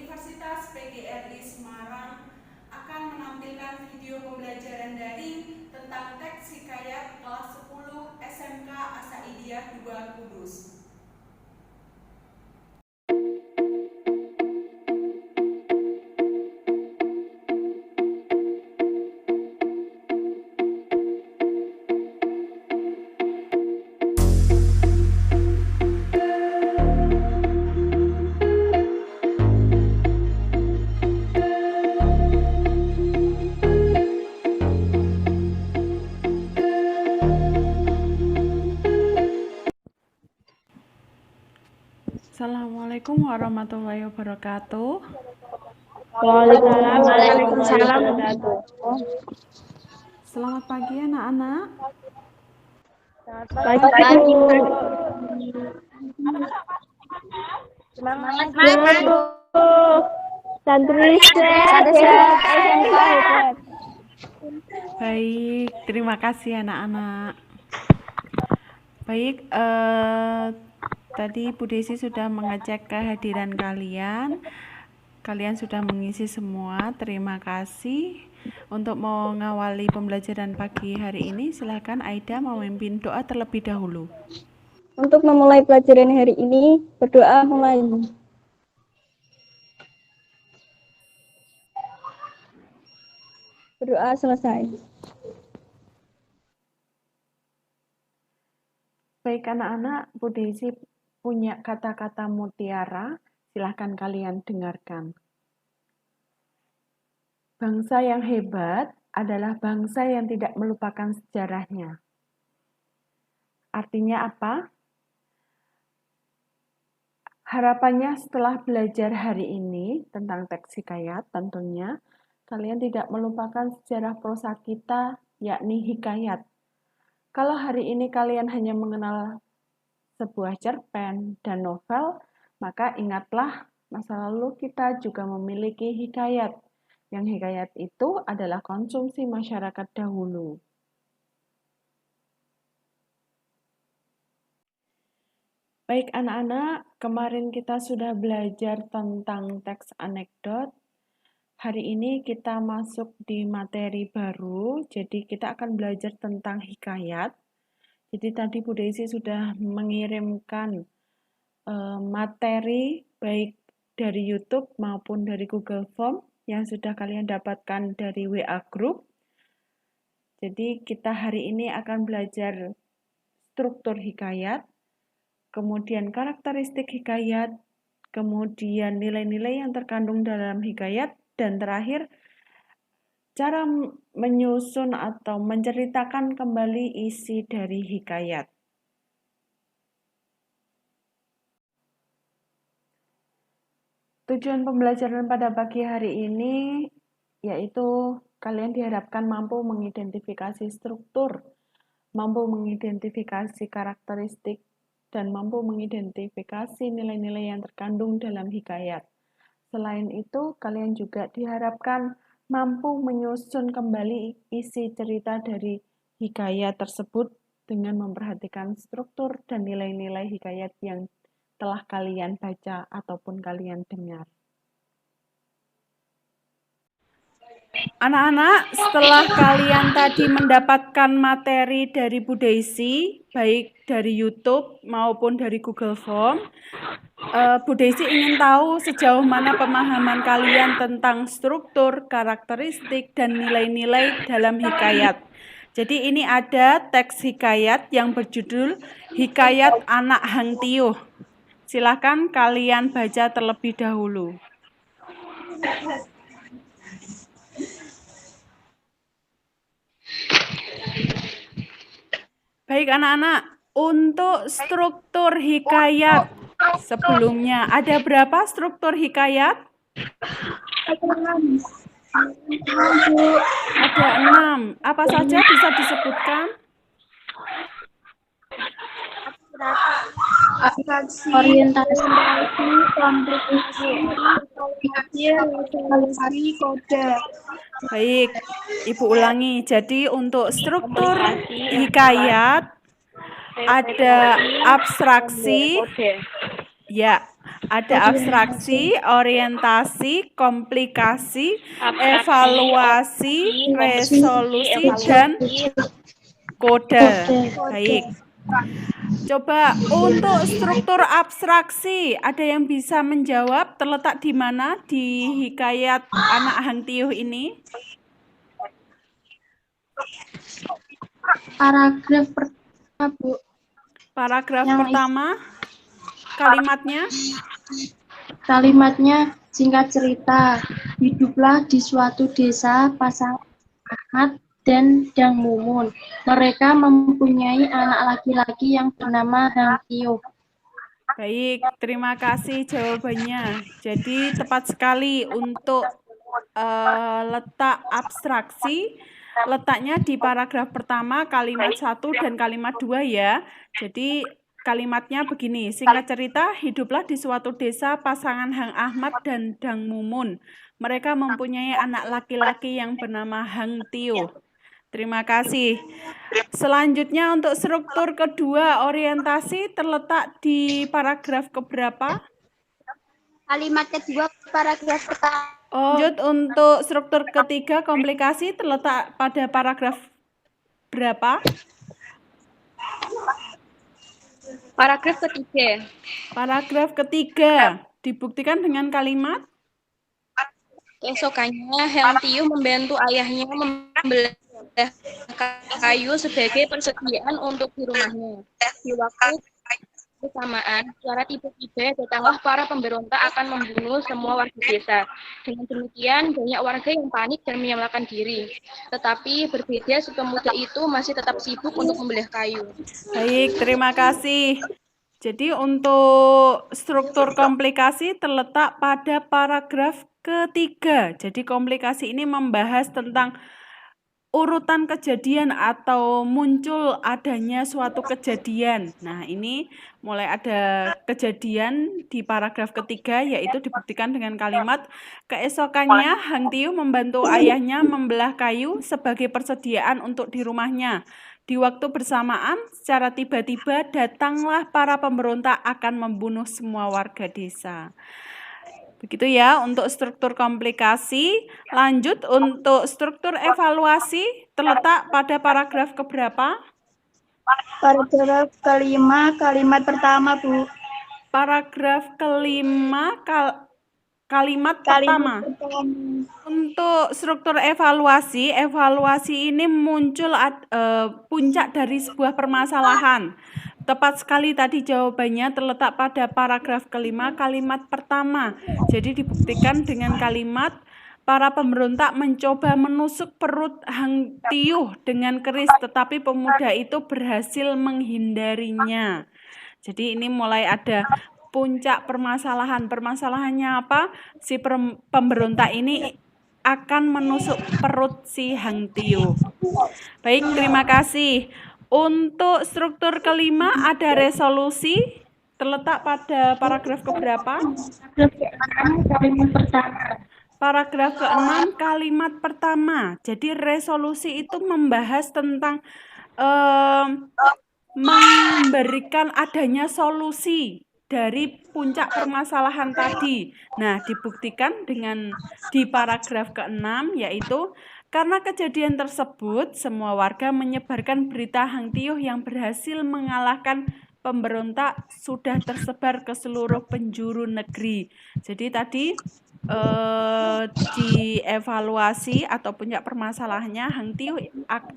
Universitas PGRI Semarang akan menampilkan video pembelajaran daring tentang teks hikayat kelas 10 SMK Asa'idiyah 2 Kudus. Assalamualaikum warahmatullahi wabarakatuh. Waalaikumsalam. Selamat pagi anak-anak. Pagi, Bu. Semangat, Bu. Santri sehat SMK hebat. Baik, terima kasih anak-anak. Baik, tadi Bu Desi sudah mengecek kehadiran kalian. Kalian sudah mengisi semua, terima kasih. Untuk mengawali pembelajaran pagi hari ini, silakan Aida memimpin doa terlebih dahulu. Untuk memulai pelajaran hari ini, berdoa mulai. Berdoa selesai. Baik anak-anak, Bu Desi punya kata-kata mutiara, silahkan kalian dengarkan. Bangsa yang hebat adalah bangsa yang tidak melupakan sejarahnya. Artinya apa? Harapannya setelah belajar hari ini tentang teks hikayat, tentunya kalian tidak melupakan sejarah prosa kita, yakni hikayat. Kalau hari ini kalian hanya mengenal sebuah cerpen dan novel, maka ingatlah masa lalu kita juga memiliki hikayat. Yang hikayat itu adalah konsumsi masyarakat dahulu. Baik anak-anak, kemarin kita sudah belajar tentang teks anekdot. Hari ini kita masuk di materi baru, jadi kita akan belajar tentang hikayat. Jadi tadi Bu Desi sudah mengirimkan materi baik dari YouTube maupun dari Google Form yang sudah kalian dapatkan dari WA Group. Jadi kita hari ini akan belajar struktur hikayat, kemudian karakteristik hikayat, kemudian nilai-nilai yang terkandung dalam hikayat, dan terakhir cara menyusun atau menceritakan kembali isi dari hikayat. Tujuan pembelajaran pada pagi hari ini yaitu kalian diharapkan mampu mengidentifikasi struktur, mampu mengidentifikasi karakteristik, dan mampu mengidentifikasi nilai-nilai yang terkandung dalam hikayat. Selain itu, kalian juga diharapkan mampu menyusun kembali isi cerita dari hikayat tersebut dengan memperhatikan struktur dan nilai-nilai hikayat yang telah kalian baca ataupun kalian dengar. Anak-anak, setelah kalian tadi mendapatkan materi dari Bu Desi, baik dari YouTube maupun dari Google Form, Bu Desi ingin tahu sejauh mana pemahaman kalian tentang struktur, karakteristik, dan nilai-nilai dalam hikayat. Jadi ini ada teks hikayat yang berjudul Hikayat Anak Hang Tiuh. Silakan kalian baca terlebih dahulu. Baik anak-anak, untuk struktur hikayat sebelumnya, ada berapa struktur hikayat? Ada 6. Apa saja bisa disebutkan? Orientasi, kontribusi, kode. Baik, Ibu ulangi. Jadi untuk struktur hikayat ada abstraksi, ya, Ada abstraksi, orientasi, komplikasi, evaluasi, resolusi, dan kode. Baik. Coba untuk struktur abstraksi, ada yang bisa menjawab terletak di mana di hikayat anak Hang Tiuh ini? Paragraf pertama, Bu. Paragraf Yang pertama, kalimatnya? Kalimatnya singkat cerita, hiduplah di suatu desa pasangan Ahmad dan Dang Mumun. Mereka mempunyai anak laki-laki yang bernama Hang Tiuh. Baik, terima kasih jawabannya. Jadi tepat sekali untuk letak abstraksi, letaknya di paragraf pertama, kalimat 1 dan kalimat 2 ya. Jadi kalimatnya begini, singkat cerita, hiduplah di suatu desa pasangan Hang Ahmad dan Dang Mumun. Mereka mempunyai anak laki-laki yang bernama Hang Tiuh. Terima kasih. Selanjutnya untuk struktur kedua, orientasi terletak di paragraf keberapa? Kalimat kedua paragraf pertama. Lanjut untuk struktur ketiga, komplikasi terletak pada paragraf berapa? Paragraf ketiga. Paragraf ketiga. Dibuktikan dengan kalimat? Keesokannya, Hang Tiuh membantu ayahnya membelah kayu sebagai persediaan untuk di rumahnya. Di waktu bersamaan, secara tiba-tiba datanglah para pemberontak akan membunuh semua warga desa. Dengan demikian, banyak warga yang panik dan menyelamatkan diri. Tetapi berbeda, si pemuda itu masih tetap sibuk untuk membelah kayu. Baik, terima kasih. Jadi untuk struktur komplikasi terletak pada paragraf ketiga. Jadi komplikasi ini membahas tentang urutan kejadian atau muncul adanya suatu kejadian. Nah, ini mulai ada kejadian di paragraf ketiga, yaitu dibuktikan dengan kalimat, keesokannya Hang Tiuh membantu ayahnya membelah kayu sebagai persediaan untuk di rumahnya. Di waktu bersamaan, secara tiba-tiba datanglah para pemberontak akan membunuh semua warga desa. Begitu ya untuk struktur komplikasi. Lanjut untuk struktur evaluasi terletak pada paragraf keberapa? Paragraf kelima, kalimat pertama, Bu. Paragraf kelima, kalimat pertama. Untuk struktur evaluasi, evaluasi ini muncul puncak dari sebuah permasalahan. Tepat sekali tadi jawabannya terletak pada paragraf kelima, kalimat pertama. Jadi dibuktikan dengan kalimat, para pemberontak mencoba menusuk perut Hang Tiuh dengan keris, tetapi pemuda itu berhasil menghindarinya. Jadi ini mulai ada puncak permasalahan. Permasalahannya apa? Si pemberontak ini akan menusuk perut si Hang Tiuh. Baik, terima kasih. Untuk struktur kelima ada resolusi terletak pada paragraf keberapa? Kalimat pertama. Paragraf ke-6 kalimat pertama. Jadi resolusi itu membahas tentang memberikan adanya solusi dari puncak permasalahan tadi. Nah, dibuktikan dengan di paragraf ke-6 yaitu karena kejadian tersebut, semua warga menyebarkan berita Hang Tiuh yang berhasil mengalahkan pemberontak sudah tersebar ke seluruh penjuru negeri. Jadi tadi dievaluasi atau puncak permasalahannya Hang Tiuh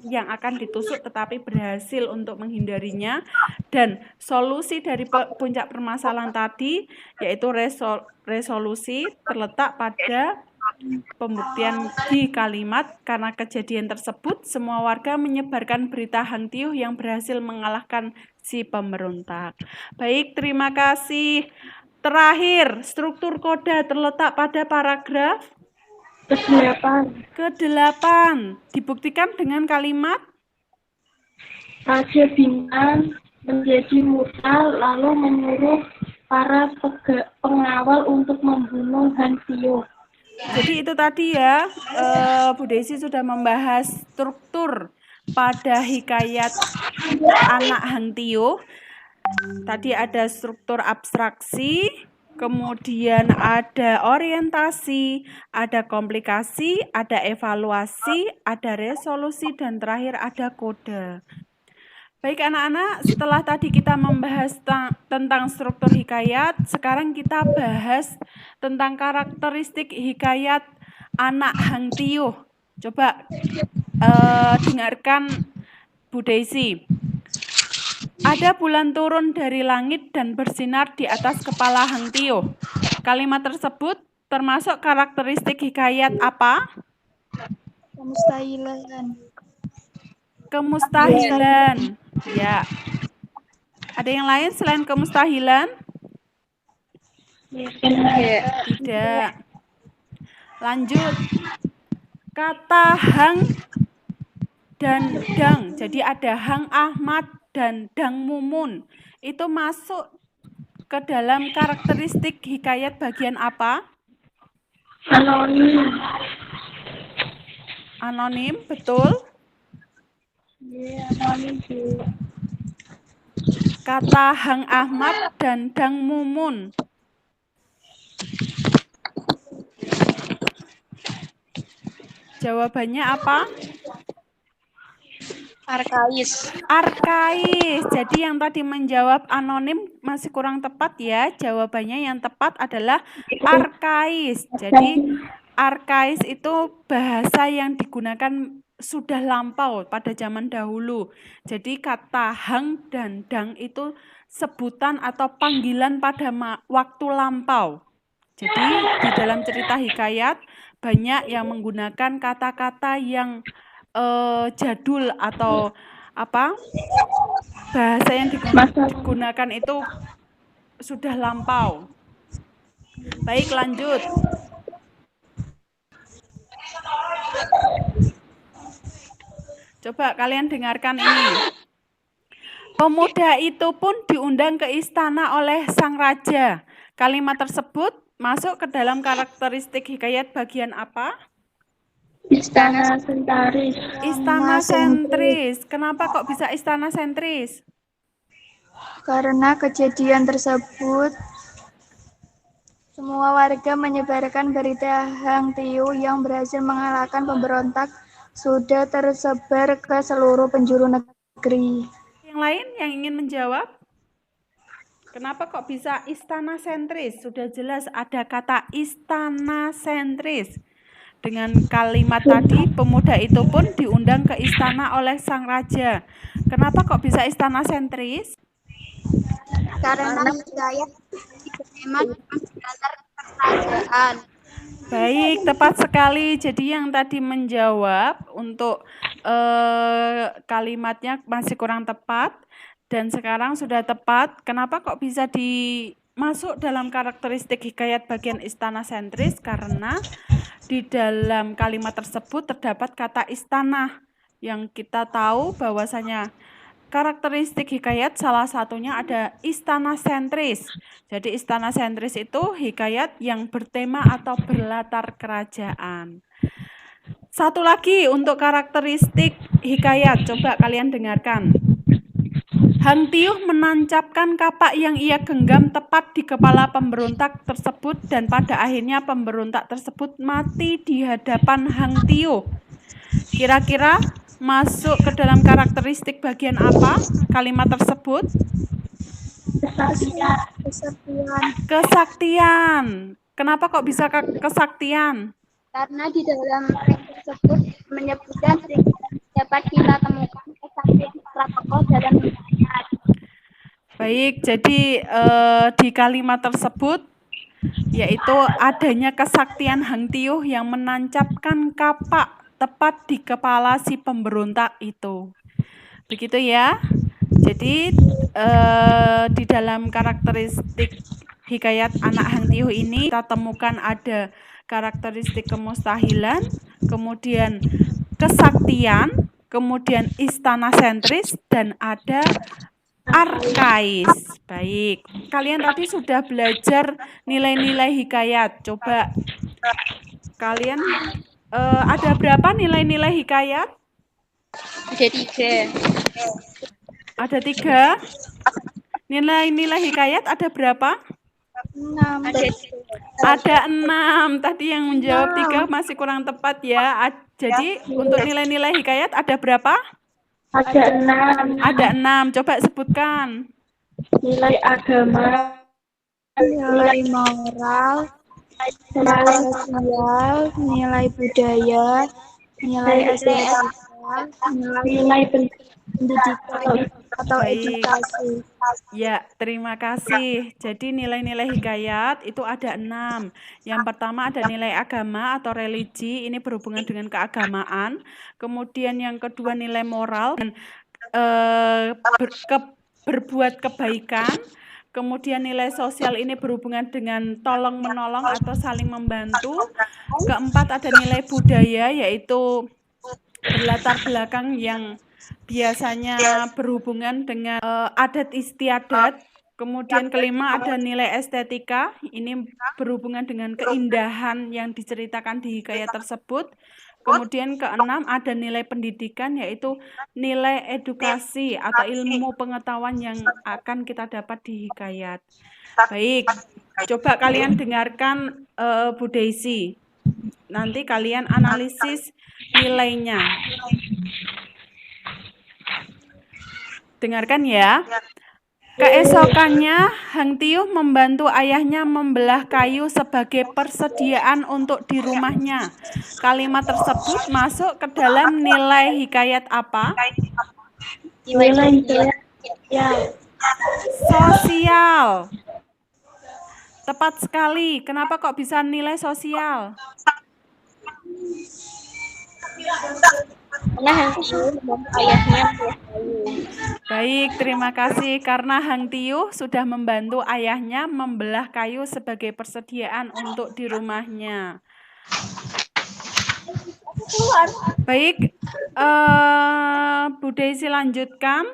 yang akan ditusuk tetapi berhasil untuk menghindarinya, dan solusi dari puncak permasalahan tadi yaitu resolusi terletak pada pembuktian di kalimat karena kejadian tersebut semua warga menyebarkan berita Hang Tiuh yang berhasil mengalahkan si pemberontak. Baik, terima kasih. Terakhir, struktur kode terletak pada paragraf ke-8. Dibuktikan dengan kalimat Raja Bintang menjadi muda lalu menyuruh para pengawal untuk membunuh Hang Tiuh. Jadi itu tadi ya, Bu Desi sudah membahas struktur pada hikayat anak Hang Tiuh. Tadi ada struktur abstraksi, kemudian ada orientasi, ada komplikasi, ada evaluasi, ada resolusi, dan terakhir ada kode. Baik anak-anak, setelah tadi kita membahas tentang struktur hikayat, sekarang kita bahas tentang karakteristik hikayat anak Hang Tiuh. Coba dengarkan Bu Daisy. Ada bulan turun dari langit dan bersinar di atas kepala Hang Tiuh. Kalimat tersebut termasuk karakteristik hikayat apa? Kemustahilan. Kemustahilan. Ya. Ada yang lain selain kemustahilan? Tidak. Lanjut. Kata Hang dan Dang. Jadi ada Hang Ahmad dan Dang Mumun. Itu masuk ke dalam karakteristik hikayat bagian apa? Anonim. Anonim, betul? Iya, anonim, Bu. Kata Hang Ahmad dan Dang Mumun. Jawabannya apa? Arkais. Arkais. Jadi yang tadi menjawab anonim masih kurang tepat ya. Jawabannya yang tepat adalah arkais. Jadi arkais itu bahasa yang digunakan sudah lampau pada zaman dahulu. Jadi kata Hang dan Dang itu sebutan atau panggilan pada waktu lampau. Jadi di dalam cerita hikayat banyak yang menggunakan kata-kata yang jadul atau apa bahasa yang digunakan itu sudah lampau. Baik, lanjut. Coba kalian dengarkan ini. Pemuda itu pun diundang ke istana oleh sang raja. Kalimat tersebut masuk ke dalam karakteristik hikayat bagian apa? Istana sentris. Istana sentris. Kenapa kok bisa istana sentris? Karena kejadian tersebut, semua warga menyebarkan berita Hang Tiuh yang berhasil mengalahkan pemberontak sudah tersebar ke seluruh penjuru negeri. Yang lain yang ingin menjawab? Kenapa kok bisa istana sentris? Sudah jelas ada kata istana sentris. Dengan kalimat tadi, pemuda itu pun diundang ke istana oleh sang raja. Kenapa kok bisa istana sentris? Karena hikayat hemat antar kerajaan. Baik, tepat sekali. Jadi yang tadi menjawab untuk kalimatnya masih kurang tepat dan sekarang sudah tepat. Kenapa kok bisa masuk dalam karakteristik hikayat bagian istana sentris? Karena di dalam kalimat tersebut terdapat kata istana yang kita tahu bahwasanya karakteristik hikayat salah satunya ada istana sentris. Jadi istana sentris itu hikayat yang bertema atau berlatar kerajaan. Satu lagi untuk karakteristik hikayat, coba kalian dengarkan. Hang Tiuh menancapkan kapak yang ia genggam tepat di kepala pemberontak tersebut dan pada akhirnya pemberontak tersebut mati di hadapan Hang Tiuh. Kira-kira masuk ke dalam karakteristik bagian apa kalimat tersebut? Kesaktian. Kenapa kok bisa kesaktian? Karena di dalam teks tersebut menyebutkan dapat kita temukan kesaktian para tokoh dalam hikayat. Baik, jadi di kalimat tersebut yaitu adanya kesaktian Hang Tiuh yang menancapkan kapak tepat di kepala si pemberontak itu. Begitu ya. Jadi di dalam karakteristik hikayat anak Hang Tiuh ini kita temukan ada karakteristik kemustahilan, kemudian kesaktian, kemudian istana sentris, dan ada arkais. Baik, kalian tadi sudah belajar nilai-nilai hikayat. Coba kalian ada berapa nilai-nilai hikayat? Ada 3. Ada 3. Nilai-nilai hikayat ada berapa? 6. 6. Ada 6. Tadi yang menjawab 3 masih kurang tepat ya. Jadi untuk nilai-nilai hikayat ada berapa? Ada 6. Ada 6. Coba sebutkan. Nilai agama, Nilai moral, nilai sosial, nilai budaya, nilai estetika, nilai pendidikan atau Baik. edukasi. Ya, terima kasih. Jadi nilai-nilai hikayat itu ada 6. Yang pertama ada nilai agama atau religi, ini berhubungan dengan keagamaan. Kemudian yang kedua nilai moral dan berbuat kebaikan. Kemudian nilai sosial ini berhubungan dengan tolong-menolong atau saling membantu. Keempat ada nilai budaya, yaitu berlatar belakang yang biasanya berhubungan dengan adat istiadat. Kemudian kelima ada nilai estetika, ini berhubungan dengan keindahan yang diceritakan di hikayat tersebut. Kemudian keenam ada nilai pendidikan, yaitu nilai edukasi atau ilmu pengetahuan yang akan kita dapat di hikayat. Baik, coba kalian dengarkan Bu Daisy. Nanti kalian analisis nilainya. Dengarkan ya. Keesokannya, Hang Tiuh membantu ayahnya membelah kayu sebagai persediaan untuk di rumahnya. Kalimat tersebut masuk ke dalam nilai hikayat apa? nilai hikayat Sosial. Tepat sekali. Kenapa kok bisa nilai sosial? Karena Hang Tiuh membantu ayahnya membelah kayu. Baik, terima kasih karena Hang Tiuh sudah membantu ayahnya membelah kayu sebagai persediaan untuk di rumahnya. Baik, Bu Daisy lanjutkan.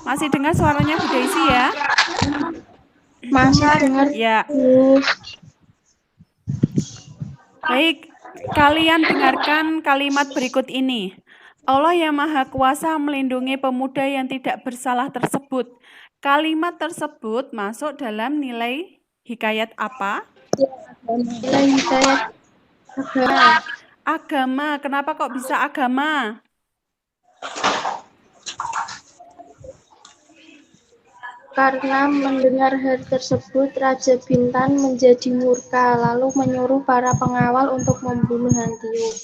Masih dengar suaranya Bu Daisy ya? masih dengar. Ya. Baik, kalian dengarkan kalimat berikut ini. Allah yang Maha Kuasa melindungi pemuda yang tidak bersalah tersebut. Kalimat tersebut masuk dalam nilai hikayat apa? Nilai hikayat Agama. Kenapa kok bisa agama? Karena mendengar hal tersebut, Raja Bintan menjadi murka, lalu menyuruh para pengawal untuk membunuh Hang Tiuh.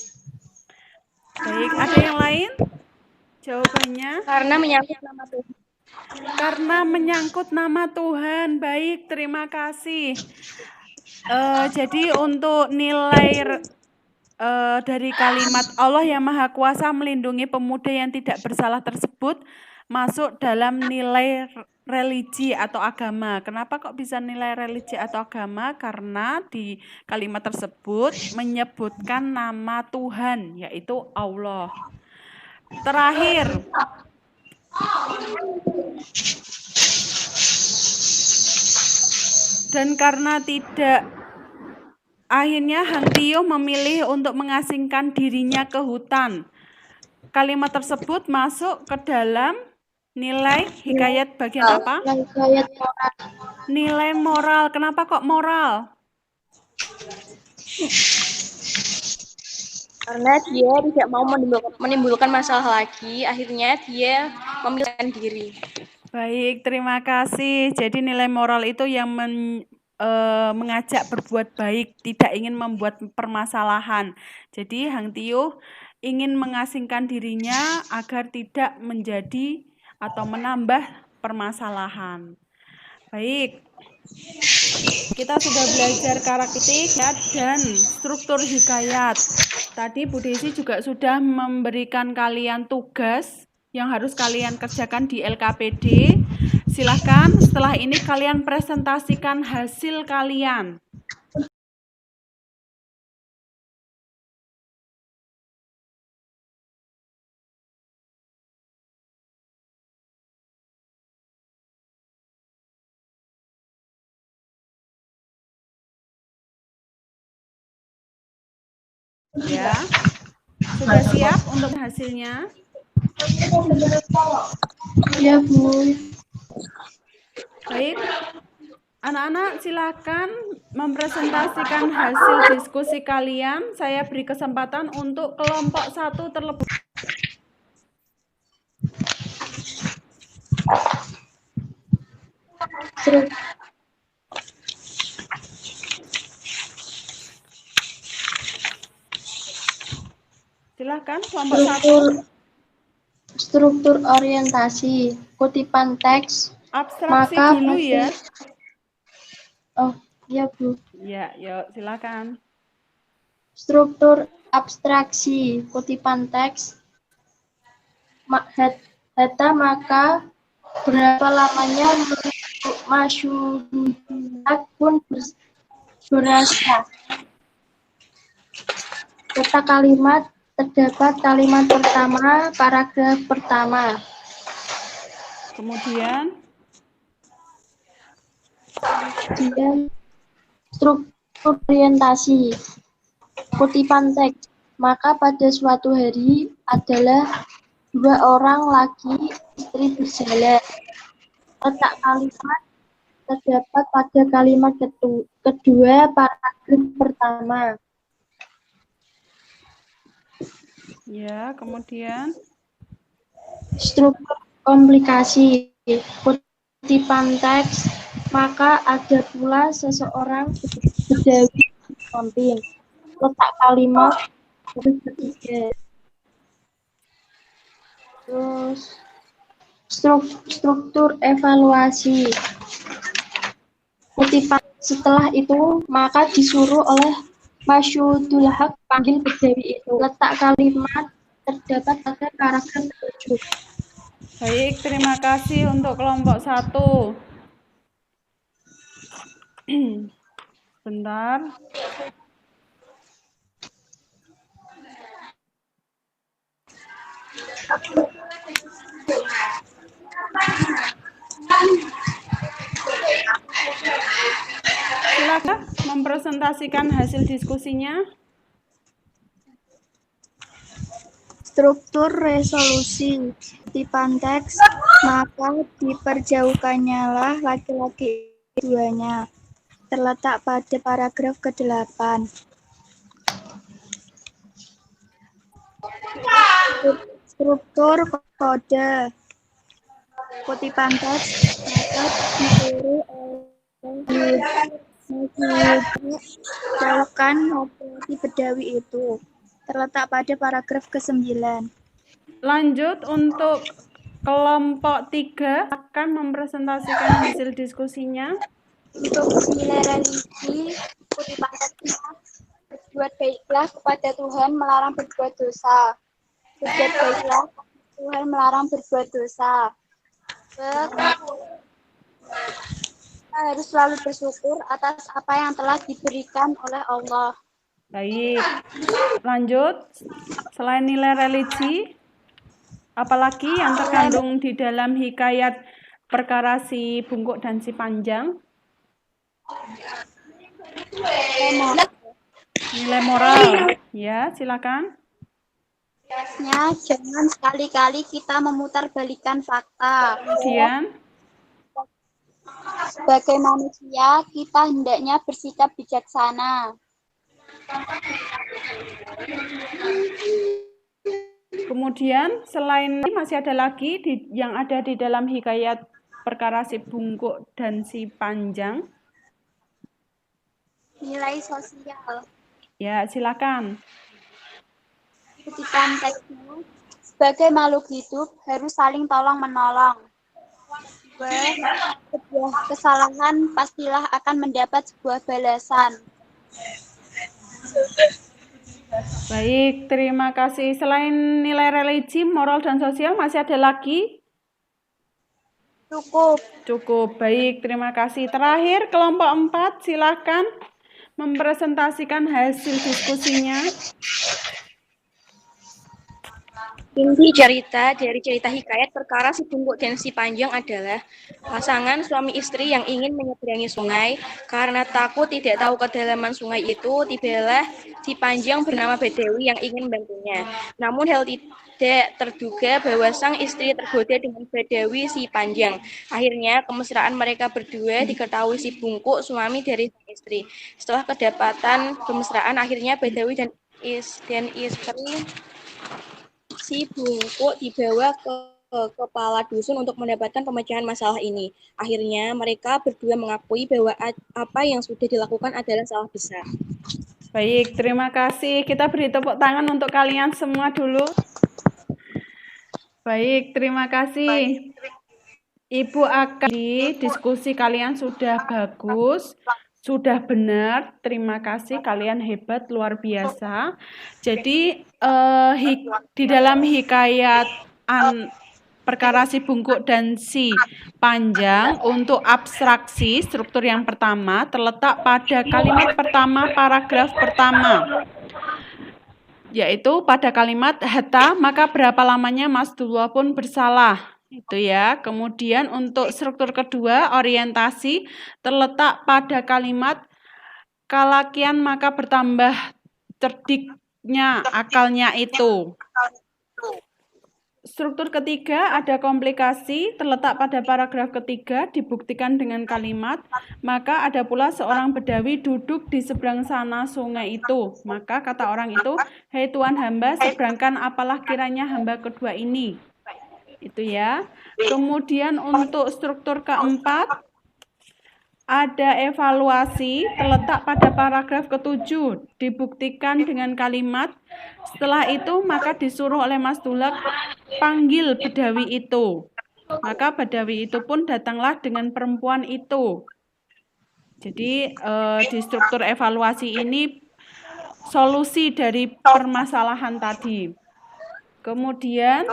Baik, ada yang lain? Jawabannya? Karena menyangkut nama Tuhan. Karena menyangkut nama Tuhan. Baik, terima kasih. Jadi untuk nilai dari kalimat Allah yang Maha Kuasa melindungi pemuda yang tidak bersalah tersebut masuk dalam nilai religi atau agama. Kenapa kok bisa nilai religi atau agama? Karena di kalimat tersebut menyebutkan nama Tuhan, yaitu Allah. Terakhir, dan karena tidak, akhirnya Hang Tiuh memilih untuk mengasingkan dirinya ke hutan. Kalimat tersebut masuk ke dalam nilai hikayat bagian apa? Hikayat moral. Nilai moral. Kenapa kok moral? Karena dia tidak mau menimbulkan masalah lagi, akhirnya dia memilihkan diri. Baik, terima kasih. Jadi nilai moral itu yang mengajak berbuat baik, tidak ingin membuat permasalahan. Jadi Hang Tiuh ingin mengasingkan dirinya agar tidak menjadi atau menambah permasalahan. Baik, kita sudah belajar karakteristik dan struktur hikayat. Tadi Bu Daisy juga sudah memberikan kalian tugas yang harus kalian kerjakan di LKPD. Silahkan setelah ini kalian presentasikan hasil kalian. Ya, sudah siap untuk hasilnya? Ya, Bu. Baik, Anak-anak silakan mempresentasikan hasil diskusi kalian. Saya beri kesempatan untuk kelompok 1 terlebih. Silakan kelompok 1. Struktur orientasi, kutipan teks, Abstraksi maka dulu ya. Oh, iya Bu. Ya, yuk silakan. Struktur abstraksi, kutipan teks, data maka berapa lamanya masyhur pun berasa. Kata kalimat terdapat kalimat pertama, paragraf pertama. Kemudian struktur orientasi, kutipan teks. Maka pada suatu hari adalah 2 orang laki istri berjalan. Letak kalimat terdapat pada kalimat kedua paragraf pertama. ya, kemudian Struktur komplikasi, kutipan teks, maka ada pula seseorang berdawi di samping. Letak kalimat ketiga. Terus struktur evaluasi, kutipan setelah itu maka disuruh oleh Masyudul Haq panggil berdawi itu. Letak kalimat terdapat pada paragraf 7. baik, terima kasih untuk kelompok 1. Bentar. Silakan mempresentasikan hasil diskusinya. Struktur resolusi, kutipan teks, maka diperjauhkannyalah laki-laki keduanya. Terletak pada paragraf ke-8. Struktur kode, kutipan teks, maka disuruh oleh jauhkan laki-laki bedawi itu. Terletak pada paragraf ke-9. Lanjut untuk kelompok 3 akan mempresentasikan hasil diskusinya. Untuk nilai religi, kutipan teksnya, berbuat baiklah kepada Tuhan, melarang berbuat dosa. Berbuat baiklah kepada Tuhan, melarang berbuat dosa. Kita harus selalu bersyukur atas apa yang telah diberikan oleh Allah. Baik, lanjut. Selain nilai religi, apalagi yang terkandung di dalam hikayat perkara si bungkuk dan si panjang? Nilai moral. Ya, silakan. Jangan sekali-kali kita memutarbalikkan fakta. Kemudian, Sebagai manusia, kita hendaknya bersikap bijaksana. kemudian selain ini masih ada lagi yang ada di dalam hikayat perkara si bungkuk dan si panjang. Nilai sosial. Ya, silakan. Kutipan teksnya, sebagai makhluk hidup harus saling tolong-menolong. Sebuah kesalahan pastilah akan mendapat sebuah balasan. Baik, terima kasih. Selain nilai religi, moral, dan sosial, masih ada lagi? Cukup. Cukup, baik, terima kasih. Terakhir, kelompok 4, silakan mempresentasikan hasil diskusinya. Inti cerita dari cerita hikayat perkara si bungkuk dan si panjang adalah pasangan suami istri yang ingin menyeberangi sungai. Karena takut tidak tahu kedalaman sungai itu, tibalah si Panjang bernama Badawi yang ingin membantunya. Namun hal tidak terduga bahwa sang istri tergoda dengan Badawi si Panjang. Akhirnya kemesraan mereka berdua diketahui si Bungkuk, suami dari sang istri. Setelah kedapatan kemesraan, akhirnya Badawi dan istri si Bungkuk dibawa ke kepala dusun untuk mendapatkan pemecahan masalah ini. Akhirnya mereka berdua mengakui bahwa apa yang sudah dilakukan adalah salah besar. Baik, terima kasih. Kita beri tepuk tangan untuk kalian semua dulu. Baik, terima kasih. Ibu Akadi, diskusi kalian sudah bagus, sudah benar. Terima kasih, kalian hebat, luar biasa. Jadi, di dalam hikayat perkara si Bungkuk dan si Panjang, untuk abstraksi struktur yang pertama terletak pada kalimat pertama paragraf pertama, yaitu pada kalimat hatta maka berapa lamanya Mas Dullah pun bersalah, itu ya. Kemudian untuk struktur kedua orientasi terletak pada kalimat kalakian maka bertambah cerdiknya akalnya itu. Struktur ketiga ada komplikasi terletak pada paragraf ketiga dibuktikan dengan kalimat maka ada pula seorang bedawi duduk di seberang sana sungai itu. Maka kata orang itu, "Hei Tuan hamba, seberangkan apalah kiranya hamba kedua ini." Itu ya. Kemudian untuk struktur keempat ada evaluasi terletak pada paragraf ketujuh dibuktikan dengan kalimat setelah itu maka disuruh oleh Mas Dullah panggil bedawi itu. Maka bedawi itu pun datanglah dengan perempuan itu. Jadi di struktur evaluasi ini solusi dari permasalahan tadi. Kemudian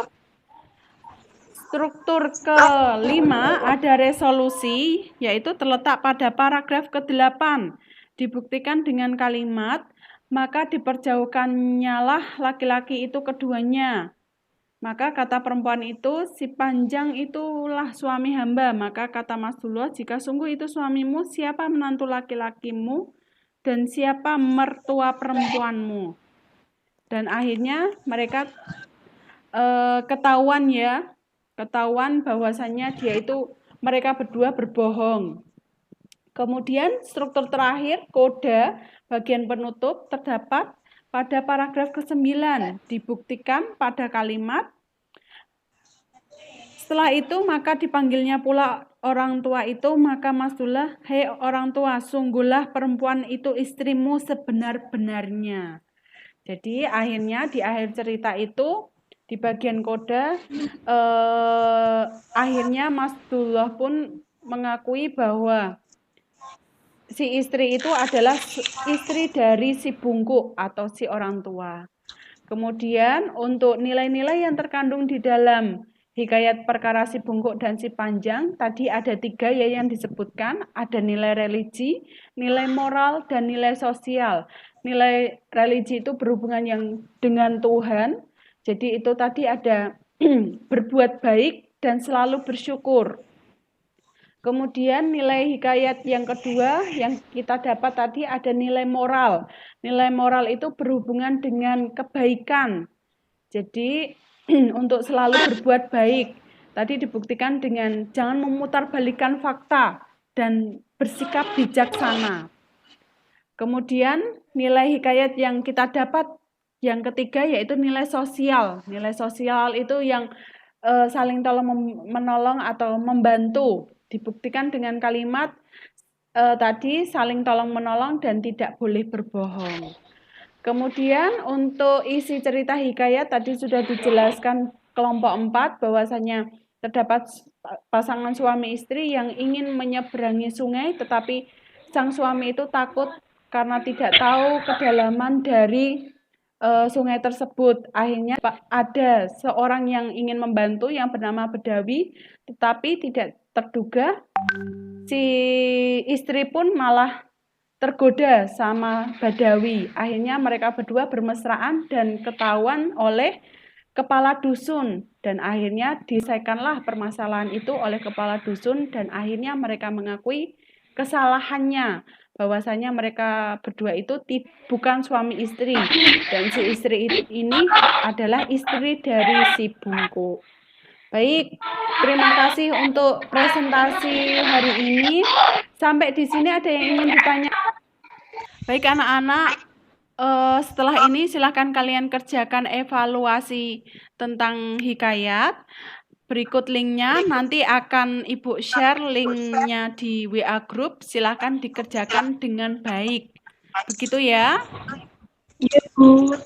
struktur kelima ada resolusi, yaitu terletak pada paragraf ke-8. Dibuktikan dengan kalimat, maka diperjauhkannya lah laki-laki itu keduanya. Maka kata perempuan itu, si Panjang itulah suami hamba. Maka kata Mas Dullah, jika sungguh itu suamimu, siapa menantu laki-lakimu dan siapa mertua perempuanmu. Dan akhirnya mereka ketahuan bahwasannya dia itu mereka berdua berbohong. Kemudian struktur terakhir, koda, bagian penutup terdapat pada paragraf ke-9, dibuktikan pada kalimat setelah itu maka dipanggilnya pula orang tua itu, maka Mas Dullah, "Hei orang tua, sungguhlah perempuan itu istrimu sebenar-benarnya." Jadi akhirnya di akhir cerita itu di bagian koda akhirnya Mas Dullah pun mengakui bahwa si istri itu adalah istri dari si Bungkuk atau si orang tua. Kemudian untuk nilai-nilai yang terkandung di dalam hikayat perkara si Bungkuk dan si Panjang, tadi ada 3 ya yang disebutkan, ada nilai religi, nilai moral, dan nilai sosial. Nilai religi itu berhubungan yang dengan Tuhan, jadi itu tadi ada berbuat baik dan selalu bersyukur. Kemudian nilai hikayat yang kedua yang kita dapat tadi ada nilai moral. Nilai moral itu berhubungan dengan kebaikan. Jadi untuk selalu berbuat baik. Tadi dibuktikan dengan jangan memutarbalikkan fakta dan bersikap bijaksana. Kemudian nilai hikayat yang kita dapat yang ketiga yaitu nilai sosial. Nilai sosial itu yang saling tolong-menolong atau membantu. Dibuktikan dengan kalimat tadi saling tolong-menolong dan tidak boleh berbohong. Kemudian untuk isi cerita hikayat tadi sudah dijelaskan kelompok 4 bahwasanya terdapat pasangan suami istri yang ingin menyeberangi sungai tetapi sang suami itu takut karena tidak tahu kedalaman dari sungai tersebut. Akhirnya ada seorang yang ingin membantu yang bernama Bedawi, tetapi tidak terduga si istri pun malah tergoda sama Badawi. Akhirnya mereka berdua bermesraan dan ketahuan oleh kepala dusun. Dan akhirnya diselesaikanlah permasalahan itu oleh kepala dusun dan akhirnya mereka mengakui kesalahannya. bahwasanya mereka berdua itu bukan suami istri, dan si istri ini adalah istri dari si Bungku. Baik, terima kasih untuk presentasi hari ini. Sampai di sini ada yang ingin ditanya? Baik anak-anak, setelah ini silakan kalian kerjakan evaluasi tentang hikayat. Berikut linknya, nanti akan Ibu share linknya di WA Group. Silakan dikerjakan dengan baik. Begitu ya? Iya, Bu.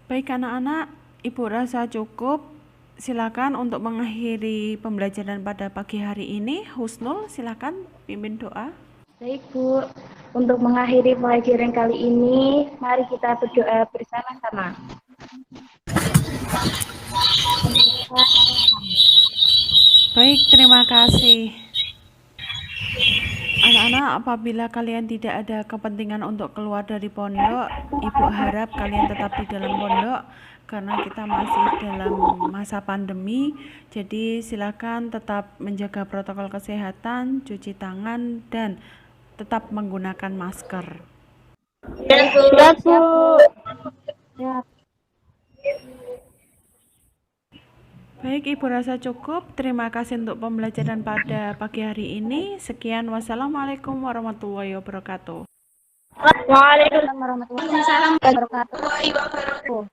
Baik anak-anak, Ibu rasa cukup. Silakan untuk mengakhiri pembelajaran pada pagi hari ini. Husnul, silakan pimpin doa. Baik, Bu. Untuk mengakhiri pelajaran kali ini, mari kita berdoa bersama-sama. Baik, terima kasih. Anak-anak, apabila kalian tidak ada kepentingan untuk keluar dari pondok, Ibu harap kalian tetap di dalam pondok karena kita masih dalam masa pandemi. Jadi silakan tetap menjaga protokol kesehatan, cuci tangan, dan tetap menggunakan masker. Siap, Bu. Ya. Baik, Ibu rasa cukup. Terima kasih untuk pembelajaran pada pagi hari ini. Sekian, wassalamualaikum warahmatullahi wabarakatuh. Waalaikumsalam warahmatullahi wabarakatuh.